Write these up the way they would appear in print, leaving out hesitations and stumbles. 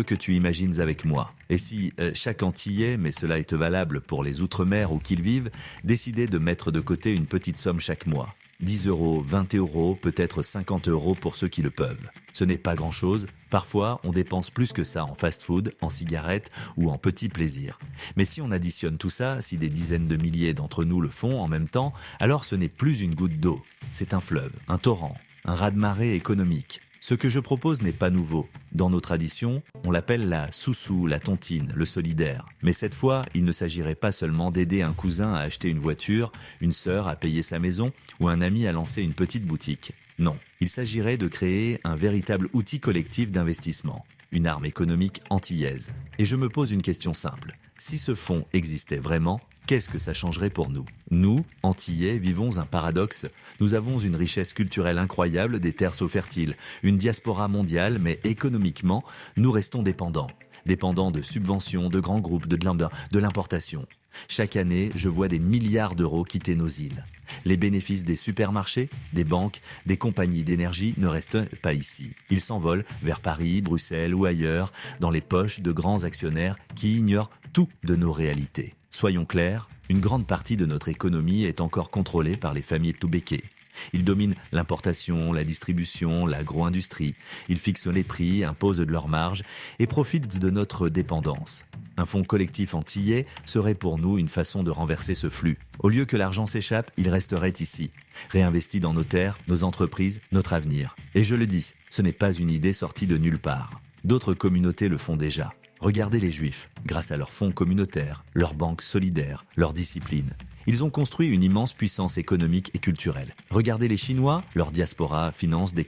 que tu imagines avec moi. Et si chaque Antillais, mais cela est valable pour les Outre-mer où qu'ils vivent, décidait de mettre de côté une petite somme chaque mois, 10 euros, 20 euros, peut-être 50 euros pour ceux qui le peuvent. Ce n'est pas grand-chose. Parfois, on dépense plus que ça en fast-food, en cigarettes ou en petits plaisirs. Mais si on additionne tout ça, si des dizaines de milliers d'entre nous le font en même temps, alors ce n'est plus une goutte d'eau. C'est un fleuve, un torrent, un raz-de-marée économique. Ce que je propose n'est pas nouveau. Dans nos traditions, on l'appelle la soussou, la tontine, le solidaire. Mais cette fois, il ne s'agirait pas seulement d'aider un cousin à acheter une voiture, une sœur à payer sa maison ou un ami à lancer une petite boutique. Non, il s'agirait de créer un véritable outil collectif d'investissement, une arme économique antillaise. Et je me pose une question simple. Si ce fonds existait vraiment, qu'est-ce que ça changerait pour nous? Nous, Antillais, vivons un paradoxe. Nous avons une richesse culturelle incroyable, des terres so fertiles, une diaspora mondiale, mais économiquement, nous restons dépendants. Dépendants de subventions, de grands groupes, de l'importation. Chaque année, je vois des milliards d'euros quitter nos îles. Les bénéfices des supermarchés, des banques, des compagnies d'énergie ne restent pas ici. Ils s'envolent vers Paris, Bruxelles ou ailleurs, dans les poches de grands actionnaires qui ignorent tout de nos réalités. Soyons clairs, une grande partie de notre économie est encore contrôlée par les familles Toubéké. Ils dominent l'importation, la distribution, l'agro-industrie. Ils fixent les prix, imposent de leurs marges et profitent de notre dépendance. Un fonds collectif antillais serait pour nous une façon de renverser ce flux. Au lieu que l'argent s'échappe, il resterait ici, réinvesti dans nos terres, nos entreprises, notre avenir. Et je le dis, ce n'est pas une idée sortie de nulle part. D'autres communautés le font déjà. Regardez les Juifs, grâce à leurs fonds communautaires, leurs banques solidaires, leur discipline. Ils ont construit une immense puissance économique et culturelle. Regardez les Chinois, leur diaspora finance des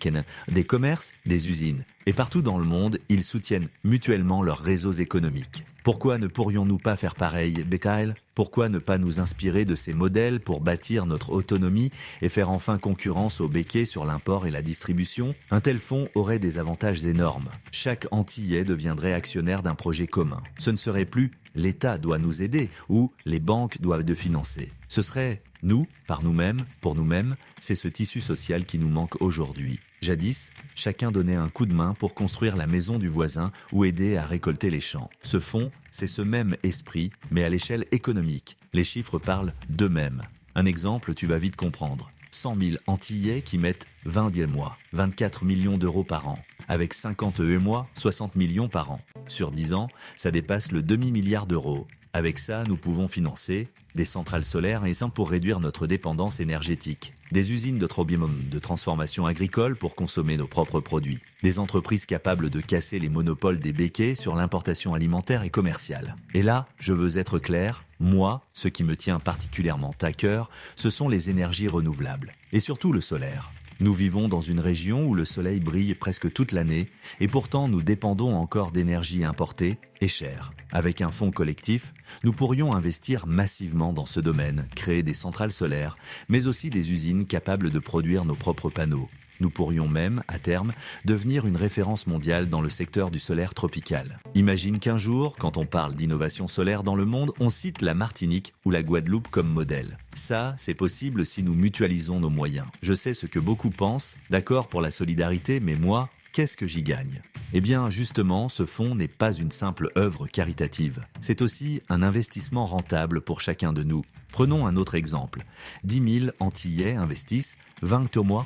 commerces, des usines. Et partout dans le monde, ils soutiennent mutuellement leurs réseaux économiques. Pourquoi ne pourrions-nous pas faire pareil, Bekaël? Pourquoi ne pas nous inspirer de ces modèles pour bâtir notre autonomie et faire enfin concurrence aux béquets sur l'import et la distribution? Un tel fonds aurait des avantages énormes. Chaque Antillais deviendrait actionnaire d'un projet commun. Ce ne serait plus l'État doit nous aider ou les banques doivent le financer. Ce serait nous, par nous-mêmes, pour nous-mêmes, c'est ce tissu social qui nous manque aujourd'hui. Jadis, chacun donnait un coup de main pour construire la maison du voisin ou aider à récolter les champs. Ce fonds, c'est ce même esprit, mais à l'échelle économique. Les chiffres parlent d'eux-mêmes. Un exemple, tu vas vite comprendre. 100 000 Antillais qui mettent 20 mois, 24 millions d'euros par an. Avec 50 mois, 60 millions par an. Sur 10 ans, ça dépasse le demi-milliard d'euros. Avec ça, nous pouvons financer des centrales solaires et ça pour réduire notre dépendance énergétique. Des usines de transformation agricole pour consommer nos propres produits. Des entreprises capables de casser les monopoles des béquets sur l'importation alimentaire et commerciale. Et là, je veux être clair, moi, ce qui me tient particulièrement à cœur, ce sont les énergies renouvelables. Et surtout le solaire. Nous vivons dans une région où le soleil brille presque toute l'année et pourtant nous dépendons encore d'énergie importée et chère. Avec un fonds collectif, nous pourrions investir massivement dans ce domaine, créer des centrales solaires, mais aussi des usines capables de produire nos propres panneaux. Nous pourrions même, à terme, devenir une référence mondiale dans le secteur du solaire tropical. Imagine qu'un jour, quand on parle d'innovation solaire dans le monde, on cite la Martinique ou la Guadeloupe comme modèle. Ça, c'est possible si nous mutualisons nos moyens. Je sais ce que beaucoup pensent, d'accord pour la solidarité, mais moi, qu'est-ce que j'y gagne? Eh bien, justement, ce fonds n'est pas une simple œuvre caritative. C'est aussi un investissement rentable pour chacun de nous. Prenons un autre exemple. 10 000 Antillais investissent 20 au mois,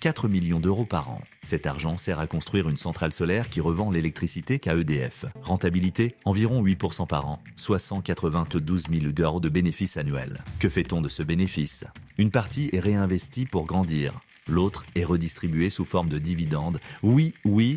4 millions d'euros par an. Cet argent sert à construire une centrale solaire qui revend l'électricité qu'à EDF. Rentabilité, environ 8% par an, soit 192 000 euros de bénéfices annuels. Que fait-on de ce bénéfice? Une partie est réinvestie pour grandir. L'autre est redistribué sous forme de dividendes. Oui,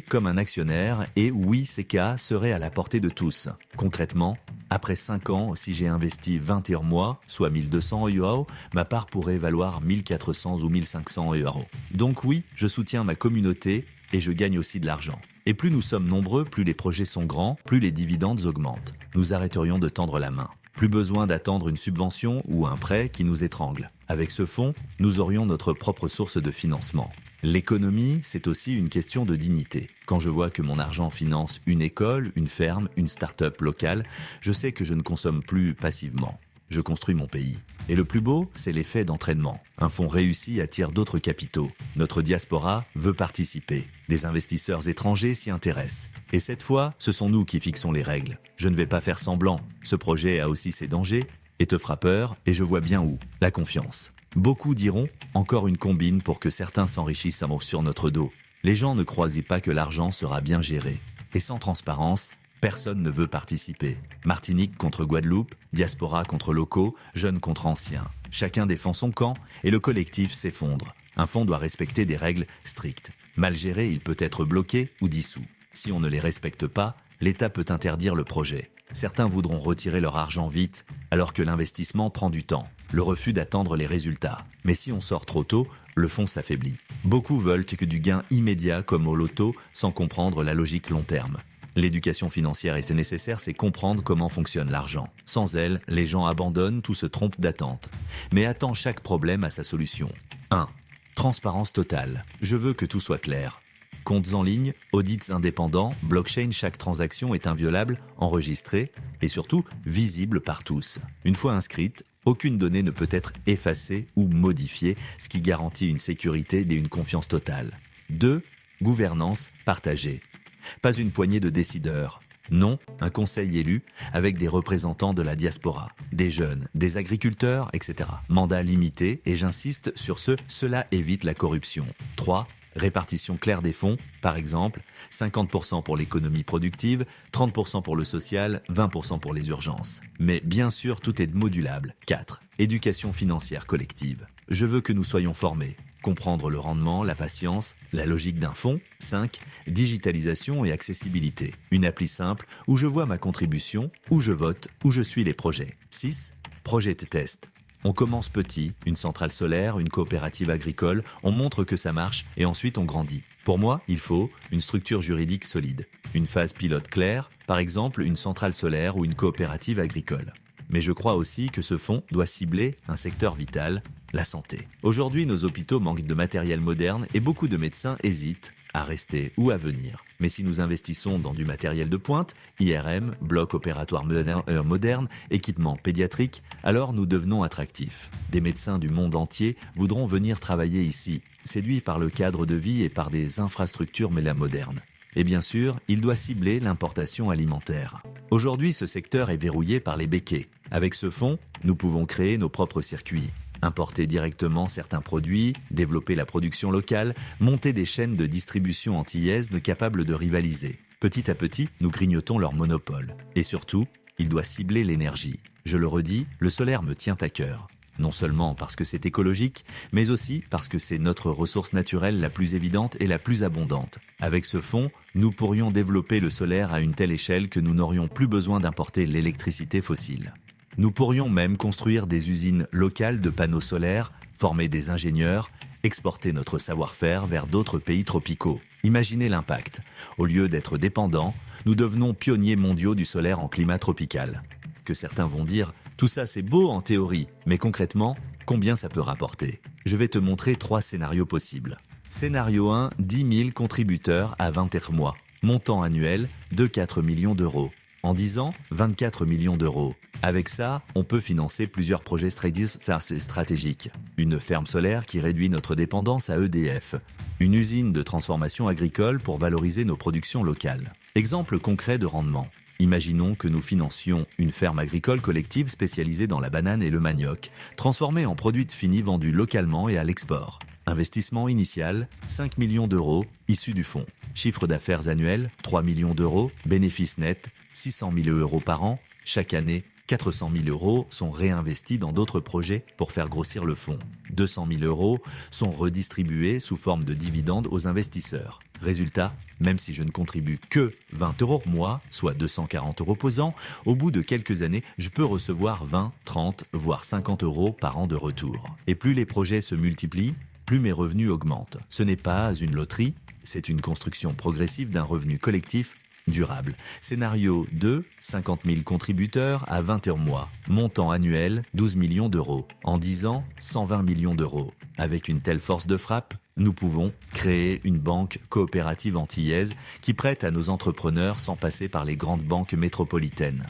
comme un actionnaire, et oui, ces cas seraient à la portée de tous. Concrètement, après 5 ans, si j'ai investi 21 mois, soit 1200 euros, ma part pourrait valoir 1400 ou 1500 euros. Donc oui, je soutiens ma communauté et je gagne aussi de l'argent. Et plus nous sommes nombreux, plus les projets sont grands, plus les dividendes augmentent. Nous arrêterions de tendre la main. Plus besoin d'attendre une subvention ou un prêt qui nous étrangle. Avec ce fonds, nous aurions notre propre source de financement. L'économie, c'est aussi une question de dignité. Quand je vois que mon argent finance une école, une ferme, une start-up locale, je sais que je ne consomme plus passivement. je construis mon pays. Et le plus beau, c'est l'effet d'entraînement. Un fonds réussi attire d'autres capitaux. Notre diaspora veut participer. Des investisseurs étrangers s'y intéressent. Et cette fois, ce sont nous qui fixons les règles. Je ne vais pas faire semblant. Ce projet a aussi ses dangers et te fera peur, et je vois bien où. La confiance. Beaucoup diront encore une combine pour que certains s'enrichissent sur notre dos. Les gens ne croient pas que l'argent sera bien géré. Et sans transparence, personne ne veut participer. Martinique contre Guadeloupe, diaspora contre locaux, jeunes contre anciens. Chacun défend son camp et le collectif s'effondre. Un fonds doit respecter des règles strictes. Mal géré, il peut être bloqué ou dissous. Si on ne les respecte pas, l'État peut interdire le projet. Certains voudront retirer leur argent vite, alors que l'investissement prend du temps. Le refus d'attendre les résultats. Mais si on sort trop tôt, le fonds s'affaiblit. Beaucoup veulent que du gain immédiat comme au loto, sans comprendre la logique long terme. L'éducation financière est nécessaire, c'est comprendre comment fonctionne l'argent. Sans elle, les gens abandonnent, tout se trompe d'attente. Mais attend chaque problème à sa solution. 1. Transparence totale. Je veux que tout soit clair. Comptes en ligne, audits indépendants, blockchain, chaque transaction est inviolable, enregistrée et surtout visible par tous. Une fois inscrite, aucune donnée ne peut être effacée ou modifiée, ce qui garantit une sécurité et une confiance totale. 2. Gouvernance partagée. Pas une poignée de décideurs. Non, un conseil élu avec des représentants de la diaspora, des jeunes, des agriculteurs, etc. Mandat limité, et j'insiste sur cela évite la corruption. 3. Répartition claire des fonds, par exemple, 50% pour l'économie productive, 30% pour le social, 20% pour les urgences. Mais bien sûr, tout est modulable. 4. Éducation financière collective. Je veux que nous soyons formés. Comprendre le rendement, la patience, la logique d'un fonds. 5. Digitalisation et accessibilité. Une appli simple où je vois ma contribution, où je vote, où je suis les projets. 6. Projet de test. On commence petit, une centrale solaire, une coopérative agricole, on montre que ça marche et ensuite on grandit. Pour moi, il faut une structure juridique solide, une phase pilote claire, par exemple une centrale solaire ou une coopérative agricole. Mais je crois aussi que ce fonds doit cibler un secteur vital, la santé. Aujourd'hui, nos hôpitaux manquent de matériel moderne et beaucoup de médecins hésitent à rester ou à venir. Mais si nous investissons dans du matériel de pointe, IRM, bloc opératoire moderne, équipement pédiatrique, alors nous devenons attractifs. Des médecins du monde entier voudront venir travailler ici, séduits par le cadre de vie et par des infrastructures modernes. Et bien sûr, il doit cibler l'importation alimentaire. Aujourd'hui, ce secteur est verrouillé par les béquets. Avec ce fonds, nous pouvons créer nos propres circuits. Importer directement certains produits, développer la production locale, monter des chaînes de distribution antillaises capables de rivaliser. Petit à petit, nous grignotons leur monopole. Et surtout, il doit cibler l'énergie. Je le redis, le solaire me tient à cœur. Non seulement parce que c'est écologique, mais aussi parce que c'est notre ressource naturelle la plus évidente et la plus abondante. Avec ce fonds, nous pourrions développer le solaire à une telle échelle que nous n'aurions plus besoin d'importer l'électricité fossile. Nous pourrions même construire des usines locales de panneaux solaires, former des ingénieurs, exporter notre savoir-faire vers d'autres pays tropicaux. Imaginez l'impact. Au lieu d'être dépendants, nous devenons pionniers mondiaux du solaire en climat tropical. Que certains vont dire, tout ça c'est beau en théorie, mais concrètement, combien ça peut rapporter? Je vais te montrer 3 scénarios possibles. Scénario 1, 10 000 contributeurs à 21 mois. Montant annuel de 4 millions d'euros. En 10 ans, 24 millions d'euros. Avec ça, on peut financer plusieurs projets stratégiques. Une ferme solaire qui réduit notre dépendance à EDF. Une usine de transformation agricole pour valoriser nos productions locales. Exemple concret de rendement. Imaginons que nous financions une ferme agricole collective spécialisée dans la banane et le manioc, transformée en produits finis vendus localement et à l'export. Investissement initial, 5 millions d'euros, issus du fonds. Chiffre d'affaires annuel, 3 millions d'euros. Bénéfice net, 600 000 euros par an. Chaque année, 400 000 euros sont réinvestis dans d'autres projets pour faire grossir le fonds. 200 000 euros sont redistribués sous forme de dividendes aux investisseurs. Résultat, même si je ne contribue que 20 euros par mois, soit 240 euros posant, au bout de quelques années, je peux recevoir 20, 30, voire 50 euros par an de retour. Et plus les projets se multiplient, plus mes revenus augmentent. Ce n'est pas une loterie, c'est une construction progressive d'un revenu collectif durable. Scénario 2, 50 000 contributeurs à 21 mois. Montant annuel, 12 millions d'euros. En 10 ans, 120 millions d'euros. Avec une telle force de frappe, nous pouvons créer une banque coopérative antillaise qui prête à nos entrepreneurs sans passer par les grandes banques métropolitaines.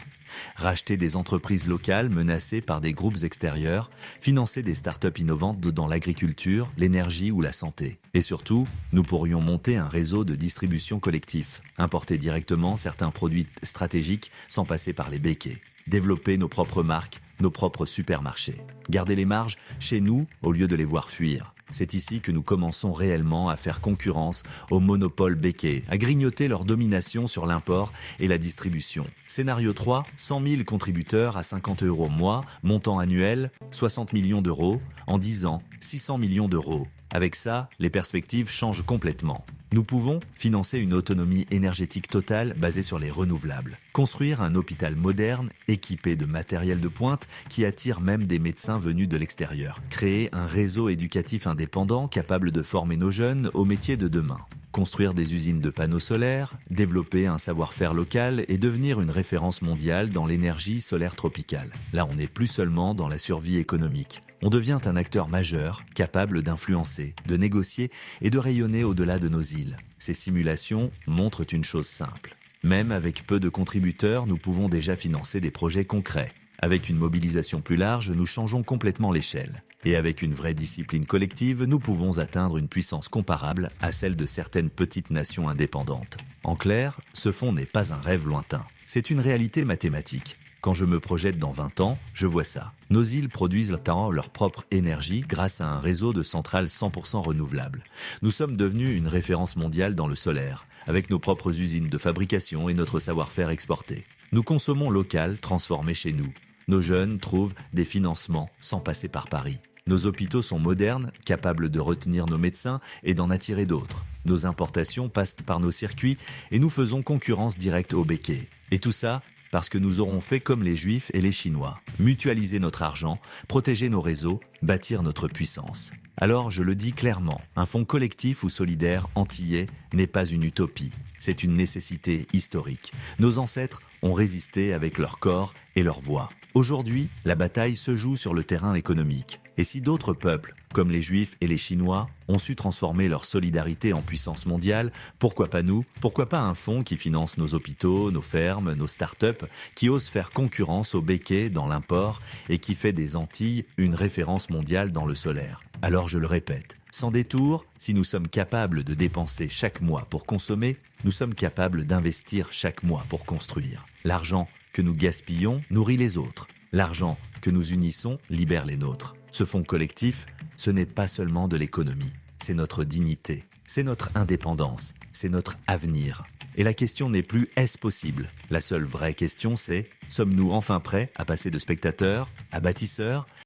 Racheter des entreprises locales menacées par des groupes extérieurs, financer des startups innovantes dans l'agriculture, l'énergie ou la santé. Et surtout, nous pourrions monter un réseau de distribution collectif, importer directement certains produits stratégiques sans passer par les béquets, développer nos propres marques, nos propres supermarchés, garder les marges chez nous au lieu de les voir fuir. C'est ici que nous commençons réellement à faire concurrence aux monopoles béquets, à grignoter leur domination sur l'import et la distribution. Scénario 3, 100 000 contributeurs à 50 € mois, montant annuel 60 millions d'euros, en 10 ans 600 millions d'euros. Avec ça, les perspectives changent complètement. Nous pouvons financer une autonomie énergétique totale basée sur les renouvelables. Construire un hôpital moderne, équipé de matériel de pointe qui attire même des médecins venus de l'extérieur. Créer un réseau éducatif indépendant capable de former nos jeunes aux métiers de demain. Construire des usines de panneaux solaires, développer un savoir-faire local et devenir une référence mondiale dans l'énergie solaire tropicale. Là, on n'est plus seulement dans la survie économique. On devient un acteur majeur, capable d'influencer, de négocier et de rayonner au-delà de nos îles. Ces simulations montrent une chose simple. Même avec peu de contributeurs, nous pouvons déjà financer des projets concrets. Avec une mobilisation plus large, nous changeons complètement l'échelle. Et avec une vraie discipline collective, nous pouvons atteindre une puissance comparable à celle de certaines petites nations indépendantes. En clair, ce fonds n'est pas un rêve lointain. C'est une réalité mathématique. Quand je me projette dans 20 ans, je vois ça. Nos îles produisent leur propre énergie grâce à un réseau de centrales 100% renouvelables. Nous sommes devenus une référence mondiale dans le solaire, avec nos propres usines de fabrication et notre savoir-faire exporté. Nous consommons local, transformé chez nous. Nos jeunes trouvent des financements sans passer par Paris. Nos hôpitaux sont modernes, capables de retenir nos médecins et d'en attirer d'autres. Nos importations passent par nos circuits et nous faisons concurrence directe aux béquets. Et tout ça parce que nous aurons fait comme les Juifs et les Chinois, mutualiser notre argent, protéger nos réseaux, bâtir notre puissance. Alors je le dis clairement, un fonds collectif ou solidaire antillais n'est pas une utopie, c'est une nécessité historique. Nos ancêtres ont résisté avec leur corps et leur voix. Aujourd'hui, la bataille se joue sur le terrain économique. Et si d'autres peuples, comme les Juifs et les Chinois, ont su transformer leur solidarité en puissance mondiale, pourquoi pas nous? Pourquoi pas un fonds qui finance nos hôpitaux, nos fermes, nos start-up, qui ose faire concurrence aux béquets dans l'import et qui fait des Antilles une référence mondiale dans le solaire? Alors je le répète, sans détour, si nous sommes capables de dépenser chaque mois pour consommer, nous sommes capables d'investir chaque mois pour construire. L'argent que nous gaspillons nourrit les autres. L'argent que nous unissons libère les nôtres. Ce fonds collectif, ce n'est pas seulement de l'économie, c'est notre dignité, c'est notre indépendance, c'est notre avenir. Et la question n'est plus est-ce possible? La seule vraie question c'est, sommes-nous enfin prêts à passer de spectateurs à bâtisseurs?